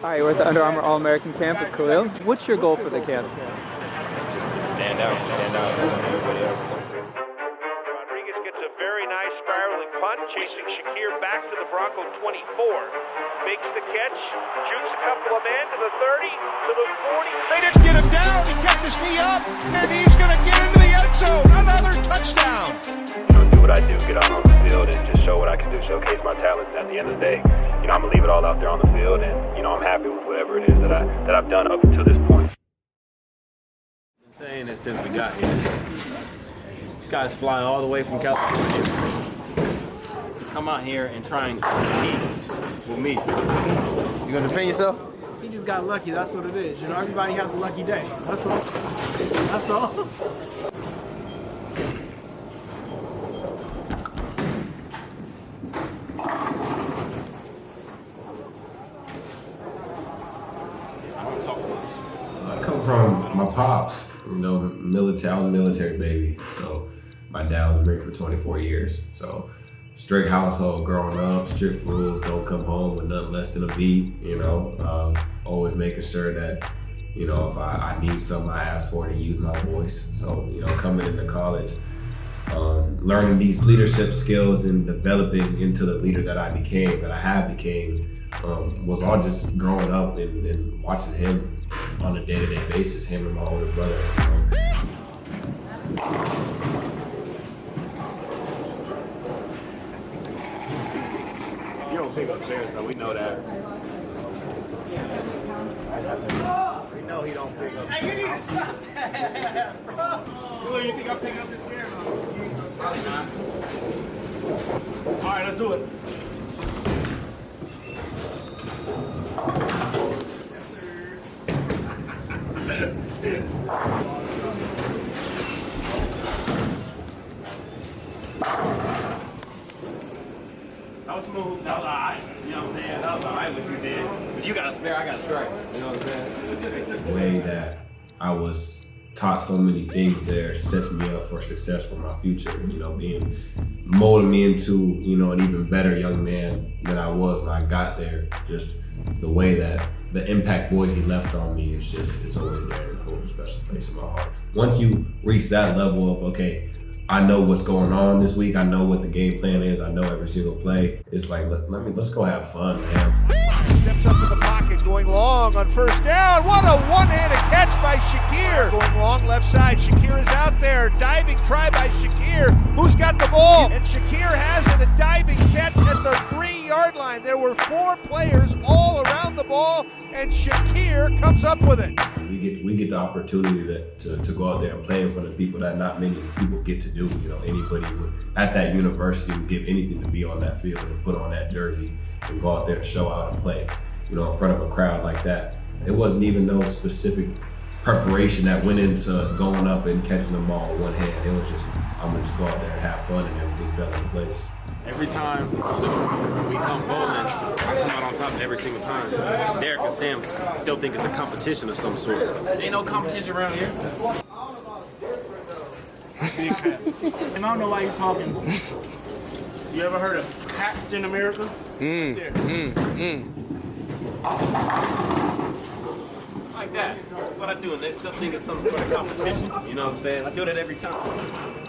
Hi, we're at the Under Armour All-American Camp with Khalil. What's your goal for the camp? Just to stand out from everybody else. Rodriguez gets a very nice spiraling punt, chasing Shakir back to the Bronco 24. Makes the catch, shoots a couple of men to the 30, to the 40. They didn't get him down, he kept his knee up, and he's going to get into the end zone. Another touchdown. Do what I do, get out on the field and just show what I can do, showcase my talents. At the end of the day, I'm going to leave it all out there on the field, and, I'm happy with whatever it is that I've done up until this point. I've been saying this since we got here. These guys fly all the way from California to come out here and try and compete with me. You gonna defend yourself? He just got lucky, that's what it is. Everybody has a lucky day. That's all. That's all. I come from my pops, military. I was a military baby. So my dad was married for 24 years. So strict household growing up, strict rules, don't come home with nothing less than a beat, always making sure that, if I need something I ask for, to use my voice. So, coming into college, learning these leadership skills and developing into the leader that I have became, was all just growing up and watching him on a day-to-day basis, him and my older brother. You don't take upstairs, so we know that. We know he don't pick up. Hey, you need to stop that, bro. You think I'm picking up this stairs? All right, let's do it. That was smooth. That was all right. You know what I'm saying? That was all right what you did. But you got a spare, I got a strike. You know what I'm saying? The way that I was taught so many things there sets me up for success for my future. Being molding me into, an even better young man than I was when I got there. Just the way that the impact Boise left on me is it's always there and holds a special place in my heart. Once you reach that level of, okay, I know what's going on this week, I know what the game plan is, I know every single play, it's like, let's go have fun, man. Steps up to the pocket, going long on first down. What a one-handed catch by Shakir. Going long left side, Shakir is out there. Diving try by Shakir. Who's got the ball? And Shakir has it, a diving catch at the 3-yard line. There were 4 players all around the ball, and Shakir comes up with it. We get the opportunity to go out there and play in front of people that not many people get to do. Anybody at that university would give anything to be on that field and put on that jersey and go out there and show out and play, in front of a crowd like that. It wasn't even no specific preparation that went into going up and catching the ball with one hand. It was just, I'm gonna just go out there and have fun, and everything fell into place. Every time we come bowling, I come out on top every single time. Derek and Sam still think it's a competition of some sort. Ain't no competition around here. And I don't know why he's talking. You ever heard of Captain America? Like that. That's what I do, and they still think it's some sort of competition. You know what I'm saying? I do that every time.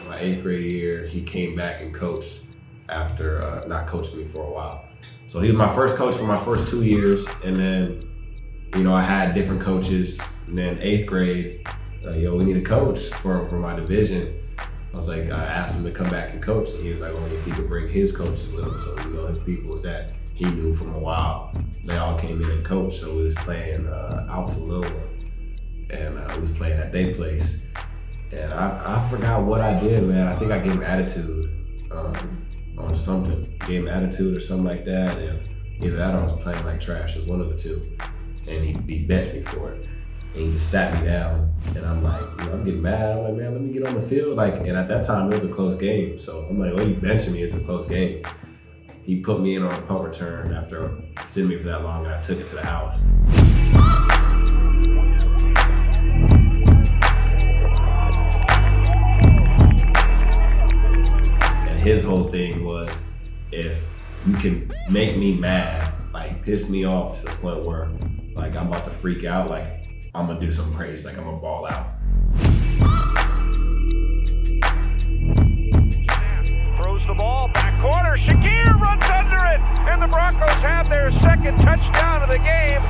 My 8th grade year, he came back and coached after not coaching me for a while. So he was my first coach for my first 2 years, and then, I had different coaches. And then 8th grade, we need a coach for my division. I was like, I asked him to come back and coach, and he was like, only if he could bring his coaches with him. So, his people that he knew from a while, they all came in and coached. So we was playing out to Lil, and we was playing at their place. And I forgot what I did, man. I think I gave him attitude on something. Gave him attitude or something like that. And either that or I was playing like trash. It was one of the two. And he benched me for it. And he just sat me down. And I'm like, I'm getting mad. I'm like, man, let me get on the field. And at that time, it was a close game. So I'm like, well, you benching me, it's a close game. He put me in on a punt return after sitting me for that long, and I took it to the house. And his whole thing was, if you can make me mad, like pissed me off to the point where like I'm about to freak out, like I'm gonna do something crazy, like I'm gonna ball out. Throws the ball, back corner, Shakir runs under it, and the Broncos have their second touchdown of the game.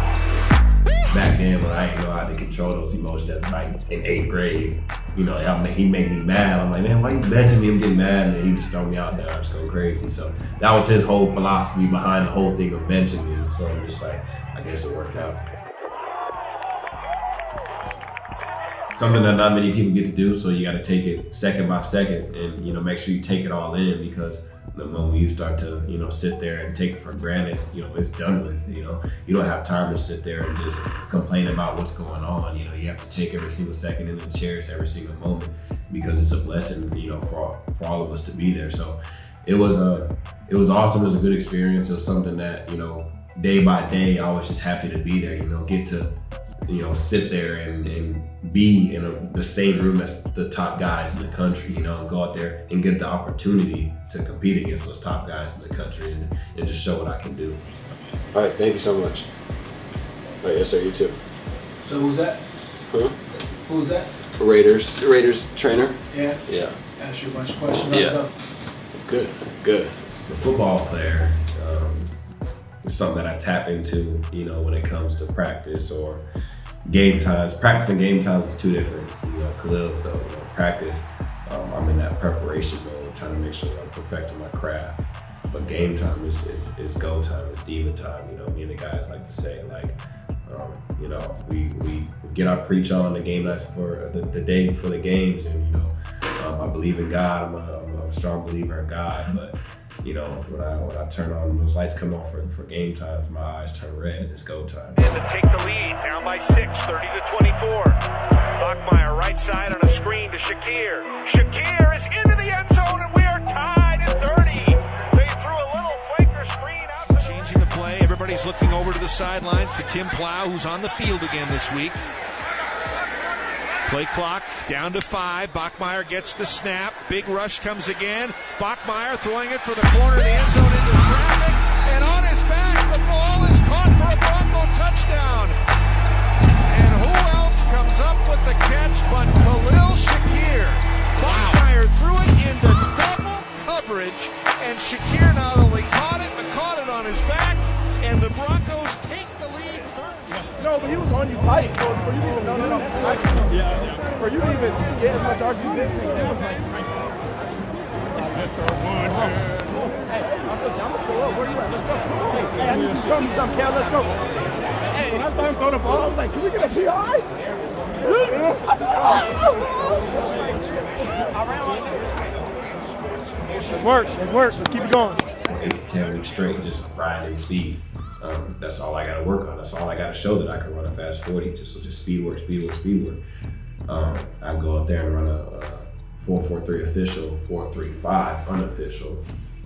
Back then, when I didn't know how to control those emotions, that's like in 8th grade, you know, he made me mad. I'm like, man, why you benching me? I'm getting mad, and he just throw me out there. I was going crazy. So that was his whole philosophy behind the whole thing of benching me. So I'm just like, I guess it worked out. Something that not many people get to do, so you got to take it second by second, and you know, make sure you take it all in, because the moment you start to, you know, sit there and take it for granted, you know, it's done with. You know, you don't have time to sit there and just complain about what's going on. You know, you have to take every single second and cherish every single moment, because it's a blessing, you know, for all of us to be there. So it was awesome. It was a good experience. It was something that, you know, day by day, I was just happy to be there. You know, get to, you know, sit there and be in the same room as the top guys in the country, you know, and go out there and get the opportunity to compete against those top guys in the country and just show what I can do. All right, thank you so much. All right, yes sir, you too. So who's that? Huh? Who's that? Raiders trainer. Yeah. Yeah. Ask you a bunch of questions. Yeah. Good. The football player is something that I tap into, you know, when it comes to practice or game times. Practice and game times is two different. You know, Khalil's though, you know, practice, I'm in that preparation mode, trying to make sure that I'm perfecting my craft. But game time is go time, it's demon time. You know, me and the guys like to say, like, you know, we get our preach on the game night for the day before the games, and you know, I believe in God. I'm a strong believer in God, but you know, when I turn on, those lights come on for game times, my eyes turn red and it's go time. And to take the lead, down by 6, 30-24. Bachmeier right side on a screen to Shakir. Shakir is into the end zone, and we are tied at 30. They threw a little flanker screen out. Changing the play, everybody's looking over to the sidelines for Tim Plow, who's on the field again this week. Play clock down to 5. Bachmeier gets the snap. Big rush comes again. Bachmeier throwing it for the corner of the end zone into traffic. And on his back, the ball is caught for a Bronco touchdown. And who else comes up with the catch but Khalil Shakir? Bachmeier threw it into double coverage. And Shakir not only caught it, but caught it on his back. And the Broncos take the lead. No, but he was on you tight. So for you to even for you to even get as much argument, it was like Hey, I'm gonna show up. Where you at? Let's go. Hey, I need you to show me something, Cal. Let's go. Hey, when I saw him throw the ball, I was like, can we get a PI? Let's work. Let's keep it going. 8 to 10 weeks straight, just riding speed. That's all I got to work on. That's all I got to show that I can run a fast 40. Just speed work. I go out there and run a 4.43 official, 4.35 unofficial.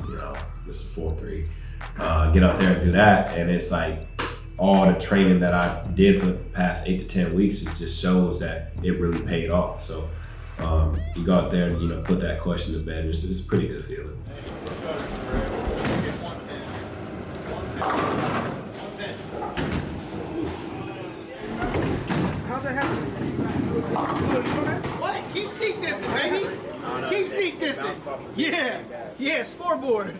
You know, Mr. 4.3. Get out there and do that, and it's like all the training that I did for the past 8 to 10 weeks. It just shows that it really paid off. So you go out there and, you know, put that question to bed. It's a pretty good feeling. How's that happening? What? Keep seek distance, baby. Keep seek distance. Yeah, scoreboard.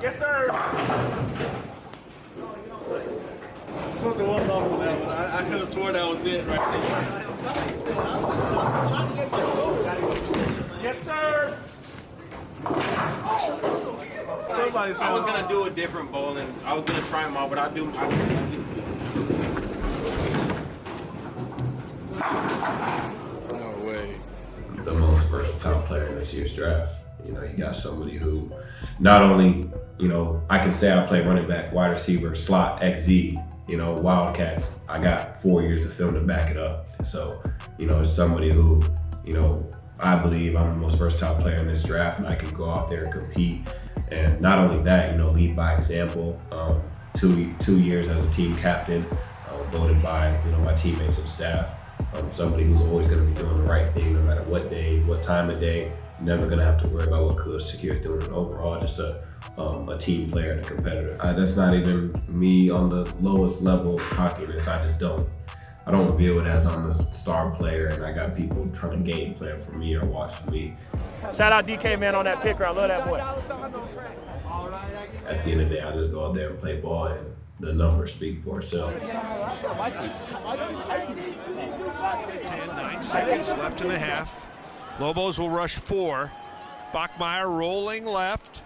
Yes, sir. Something was off of that one. I could have sworn that was it right there. Yes, sir. I was gonna do a different bowling. I was gonna try them all, but I do. No way. The most versatile player in this year's draft. You know, you got somebody who not only, you know, I can say I play running back, wide receiver, slot, XZ, you know, wildcat. I got 4 years of film to back it up. So, you know, it's somebody who, you know, I believe I'm the most versatile player in this draft, and I can go out there and compete. And not only that, you know, lead by example. 2 years as a team captain, voted by, you know, my teammates and staff. Somebody who's always going to be doing the right thing, no matter what day, what time of day. never gonna have to worry about what Khalil Shakir is doing overall, just a team player and a competitor. That's not even me on the lowest level of cockiness. I don't view it as I'm a star player and I got people trying to game plan for me or watch for me. Shout out DK, man, on that picker. I love that boy. At the end of the day, I just go out there and play ball, and the numbers speak for itself. 9 seconds left in the half. Lobos will rush 4. Bachmeier rolling left.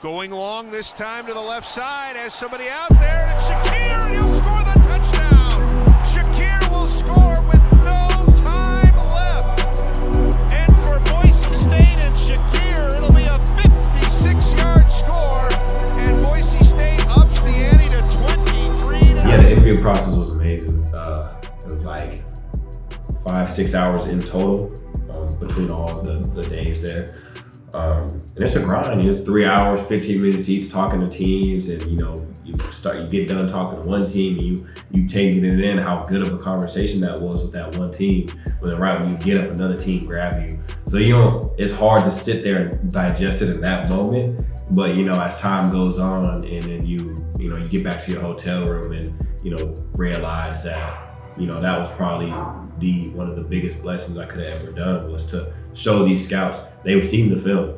Going long this time to the left side. Has somebody out there, and it's Shakir, and he'll score the touchdown. Shakir will score with no time left. And for Boise State and Shakir, it'll be a 56-yard score, and Boise State ups the ante to 23. Yeah, the interview process was amazing. It was like 5-6 hours in total between all the days there. And it's a grind. It's 3 hours, 15 minutes each talking to teams, and you get done talking to one team, and you taking it in how good of a conversation that was with that one team. But then right when you get up, another team grab you. So it's hard to sit there and digest it in that moment. But as time goes on, and then you get back to your hotel room and realize that that was probably one of the biggest blessings I could have ever done, was to show these scouts. They would see the film,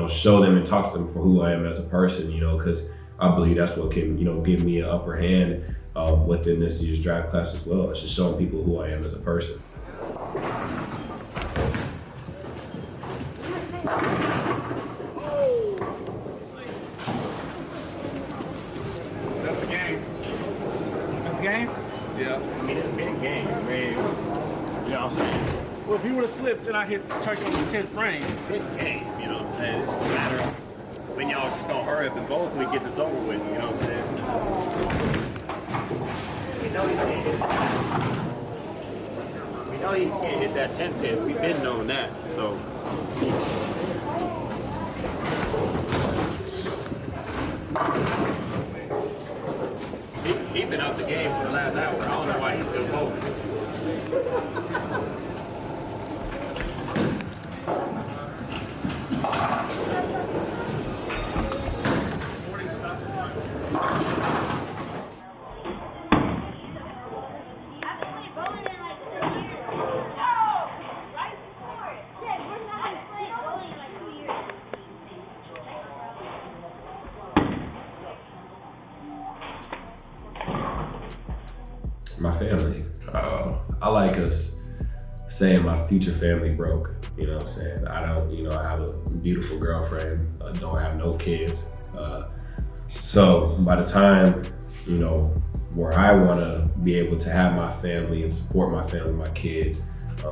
show them and talk to them for who I am as a person, because I believe that's what can, give me an upper hand within this year's draft class as well. It's just showing people who I am as a person. That's the game. That's the game? Yeah. I mean, it's been a game. I mean, you know what I'm saying? Well, if you would have slipped and I hit Turkey on the 10th frame, It's a game, you know what I'm saying? It's just a matter of when y'all just gonna hurry up and go so we get this over with, you know what I'm saying? We know he can't hit that 10 pin. We've been knowing that, so. He's been out the game for the last hour. I don't know why he's still focused. My family. I like us saying my future family broke. You know what I'm saying? I don't, I have a beautiful girlfriend. I don't have no kids. So by the time, where I want to be able to have my family and support my family, my kids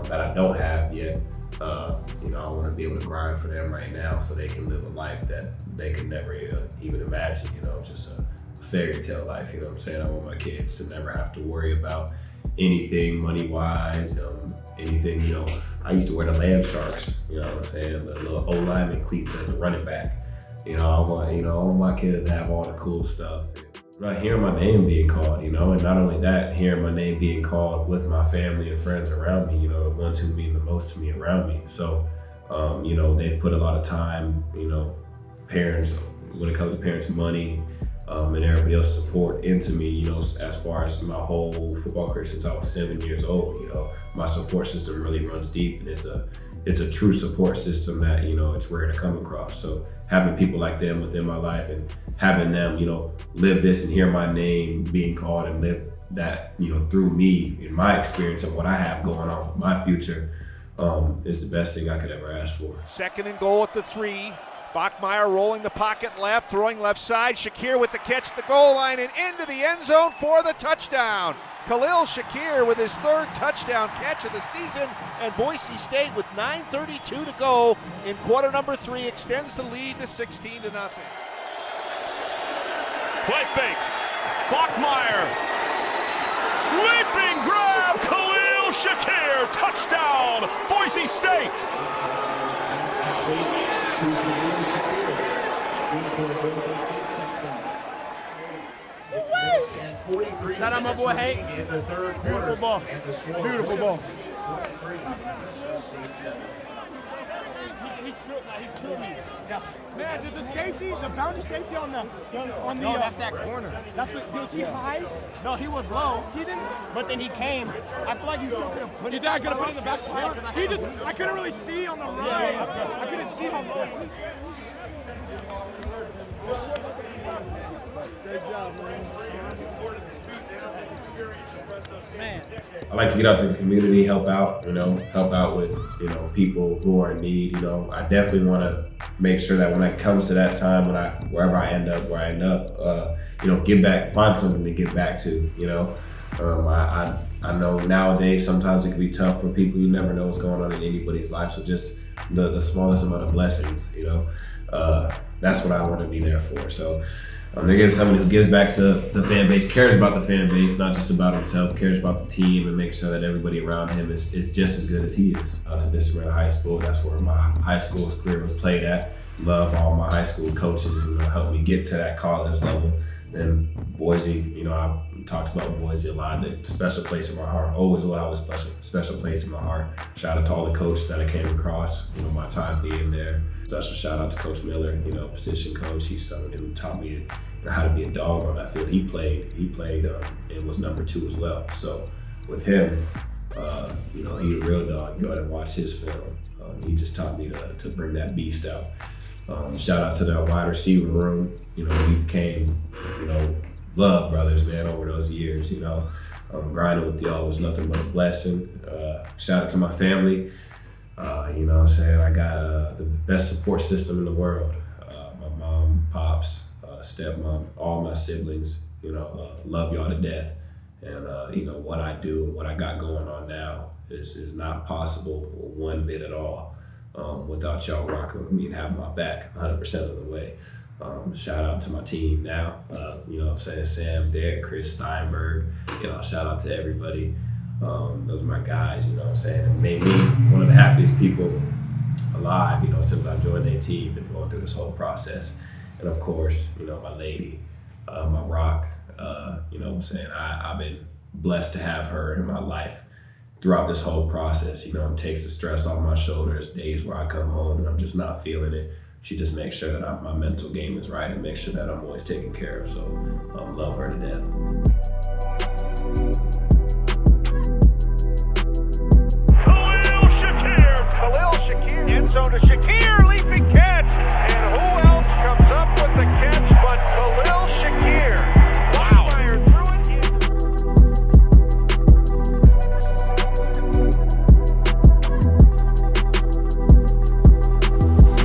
that I don't have yet, I want to be able to grind for them right now so they can live a life that they could never even imagine, just a fairy tale life, you know what I'm saying? I want my kids to never have to worry about anything money-wise, anything, I used to wear the Land Sharks, you know what I'm saying? The little O-lineman cleats as a running back. I want my kids to have all the cool stuff. Not hearing my name being called, and not only that, hearing my name being called with my family and friends around me, the ones who mean the most to me around me. So, they put a lot of time, parents, when it comes to parents' money, and everybody else's support into me, as far as my whole football career since I was 7 years old. My support system really runs deep, and it's a true support system that, it's rare to come across. So having people like them within my life and having them, live this and hear my name being called and live that, through me in my experience and what I have going on with my future is the best thing I could ever ask for. 2nd and goal at the 3. Bachmeier rolling the pocket left, throwing left side. Shakir with the catch at the goal line and into the end zone for the touchdown. Khalil Shakir with his 3rd touchdown catch of the season, and Boise State with 9:32 to go in quarter number 3 extends the lead to 16-0. Play fake. Bachmeier. Leaping grab. Khalil Shakir. Touchdown. Boise State. shout out my boy Hank. Beautiful ball. Beautiful ball. he threw me. Yeah. Man, did the safety, the boundary safety on the No, that's that corner. That's the, was he high? No, he was low. He didn't. But then he came. I feel like you still could have put it. I could have put it in the back pile. He just, I couldn't really see on the right. I couldn't see how low it was. Great job, man. I like to get out to the community, help out with, people who are in need. I definitely want to make sure that when it comes to that time, wherever I end up, give back, find something to give back to, I know nowadays sometimes it can be tough for people. You never know what's going on in anybody's life. So just the smallest amount of blessings, that's what I want to be there for. So they're getting somebody who gives back to the fan base, cares about the fan base, not just about himself, cares about the team, and makes sure that everybody around him is just as good as he is. To Vista High School, that's where my high school career was played at. Love all my high school coaches, helped me get to that college level. Then Boise, I've talked about Boise a lot. A special place in my heart. Always will have a special place in my heart. Shout out to all the coaches that I came across, my time being there. Special shout out to Coach Miller, position coach. He's someone who taught me how to be a dog on that field. He played and was number 2 as well. So with him, he a real dog. Go ahead and watch his film. He just taught me to bring that beast out. Shout out to that wide receiver room. We became, blood brothers, man, over those years. Grinding with y'all was nothing but a blessing. Shout out to my family. I got the best support system in the world. My mom, pops, stepmom, all my siblings, love y'all to death. And, what I do and what I got going on now is not possible one bit at all without y'all rocking with me and having my back 100% of the way. Shout out to my team now, Sam, Derek, Chris, Steinberg, shout out to everybody. Those are my guys, It made me one of the happiest people alive, since I joined their team and going through this whole process. And of course, my lady, my rock, I've been blessed to have her in my life throughout this whole process. It takes the stress off my shoulders, days where I come home and I'm just not feeling it. She just makes sure that my mental game is right and makes sure that I'm always taken care of. So love her to death. Khalil Shakir, end zone to Shakir.